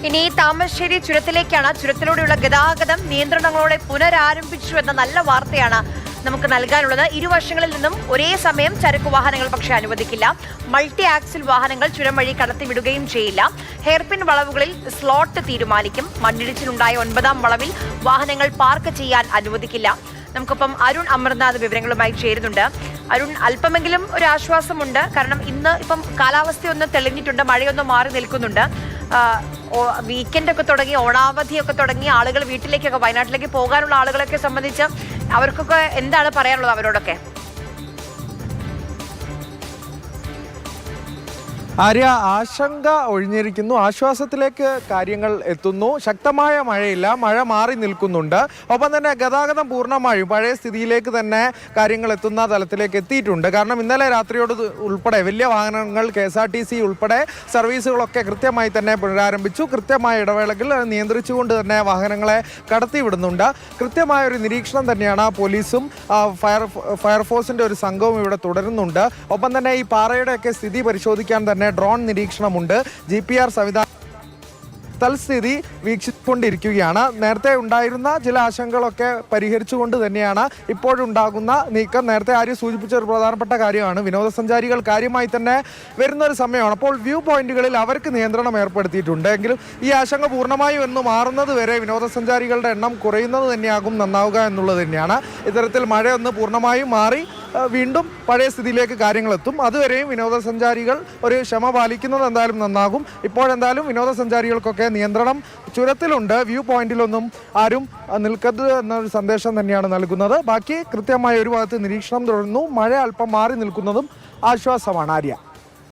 ഇനി താമരശ്ശേരി ചുരത്തിലേക്കാണ്. ചുരത്തിലൂടെയുള്ള ഗതാഗതം നിയന്ത്രണങ്ങളോടെ പുനരാരംഭിച്ചു എന്ന നല്ല വാർത്തയാണ് നമുക്ക് നൽകാനുള്ളത്. ഇരുവശങ്ങളിൽ നിന്നും ഒരേ സമയം ചരക്ക് വാഹനങ്ങൾ പക്ഷേ അനുവദിക്കില്ല. മൾട്ടി ആക്സിൽ വാഹനങ്ങൾ ചുരം വഴി കടത്തിവിടുകയും ചെയ്യില്ല. ഹെയർപിൻ വളവുകളിൽ സ്ലോട്ട് തീരുമാനിക്കും. മണ്ണിടിച്ചിലുണ്ടായ 9ാം വളവിൽ വാഹനങ്ങൾ പാർക്ക് ചെയ്യാൻ അനുവദിക്കില്ല. നമുക്കിപ്പം അരുൺ അമർനാഥ് വിവരങ്ങളുമായി ചേരുന്നുണ്ട്. അരുൺ, അല്പമെങ്കിലും ഒരു ആശ്വാസമുണ്ട്. കാരണം ഇന്ന് ഇപ്പം കാലാവസ്ഥയൊന്ന് തെളിഞ്ഞിട്ടുണ്ട്, മഴയൊന്ന് മാറി നിൽക്കുന്നുണ്ട്. വീക്കെൻഡൊക്കെ തുടങ്ങി, ഓണാവധിയൊക്കെ തുടങ്ങി, ആളുകൾ വീട്ടിലേക്കൊക്കെ വയനാട്ടിലേക്ക് പോകാനുള്ള ആളുകളൊക്കെ സംബന്ധിച്ച് അവർക്കൊക്കെ എന്താണ് പറയാനുള്ളത് അവരോടൊക്കെ? ആര്യ, ആശങ്ക ഒഴിഞ്ഞിരിക്കുന്നു. ആശ്വാസത്തിലേക്ക് കാര്യങ്ങൾ എത്തുന്നു. ശക്തമായ മഴയില്ല, മഴ മാറി നിൽക്കുന്നുണ്ട്. ഒപ്പം തന്നെ ഗതാഗതം പൂർണ്ണമായും പഴയ സ്ഥിതിയിലേക്ക് തന്നെ കാര്യങ്ങൾ എത്തുന്ന തലത്തിലേക്ക് എത്തിയിട്ടുണ്ട്. കാരണം ഇന്നലെ രാത്രിയോട് ഉൾപ്പെടെ വലിയ വാഹനങ്ങൾ, KSRTC ഉൾപ്പെടെ സർവീസുകളൊക്കെ കൃത്യമായി തന്നെ പുനരാരംഭിച്ചു. കൃത്യമായ ഇടവേളകൾ നിയന്ത്രിച്ചുകൊണ്ട് തന്നെ വാഹനങ്ങളെ കടത്തിവിടുന്നുണ്ട്. കൃത്യമായൊരു നിരീക്ഷണം തന്നെയാണ് പോലീസും ഫയർഫോഴ്സിൻ്റെ ഒരു സംഘവും ഇവിടെ തുടരുന്നുണ്ട്. ഒപ്പം തന്നെ ഈ പാറയുടെയൊക്കെ സ്ഥിതി പരിശോധിക്കാൻ തന്നെ ഡ്രോൺ നിരീക്ഷണമുണ്ട്. GPR സംവിധാനം തൽസ്ഥിതി വീക്ഷിച്ചുകൊണ്ടിരിക്കുകയാണ്. നേരത്തെ ഉണ്ടായിരുന്ന ചില ആശങ്കകളൊക്കെ പരിഹരിച്ചുകൊണ്ട് തന്നെയാണ് ഇപ്പോഴുണ്ടാകുന്ന നീക്കം. നേരത്തെ ആര്യ സൂചിപ്പിച്ച ഒരു പ്രധാനപ്പെട്ട കാര്യമാണ്, വിനോദസഞ്ചാരികൾ കാര്യമായി തന്നെ വരുന്നൊരു സമയമാണ്. അപ്പോൾ വ്യൂ പോയിന്റുകളിൽ അവർക്ക് നിയന്ത്രണം ഏർപ്പെടുത്തിയിട്ടുണ്ട്. എങ്കിലും ഈ ആശങ്ക പൂർണ്ണമായും എന്ന് മാറുന്നത് വരെ വിനോദസഞ്ചാരികളുടെ എണ്ണം കുറയുന്നത് തന്നെയാകും നന്നാവുക എന്നുള്ളത് തന്നെയാണ്. ഇത്തരത്തിൽ മഴയൊന്ന് പൂർണ്ണമായും മാറി വീണ്ടും പഴയ സ്ഥിതിയിലേക്ക് കാര്യങ്ങളെത്തും. അതുവരെയും വിനോദസഞ്ചാരികൾ ഒരു ക്ഷമ പാലിക്കുന്നത് എന്തായാലും നന്നാകും. ഇപ്പോഴെന്തായാലും വിനോദസഞ്ചാരികൾക്കൊക്കെ നിയന്ത്രണം ചുരത്തിലുണ്ട്. വ്യൂ പോയിന്റിലൊന്നും ആരും നിൽക്കരുത് എന്നൊരു സന്ദേശം തന്നെയാണ് നൽകുന്നത്. ബാക്കി കൃത്യമായ ഒരു ഭാഗത്ത് നിരീക്ഷണം തുടരുന്നു. മഴ അല്പം മാറി നിൽക്കുന്നതും ആശ്വാസമാണ്. ആര്യ.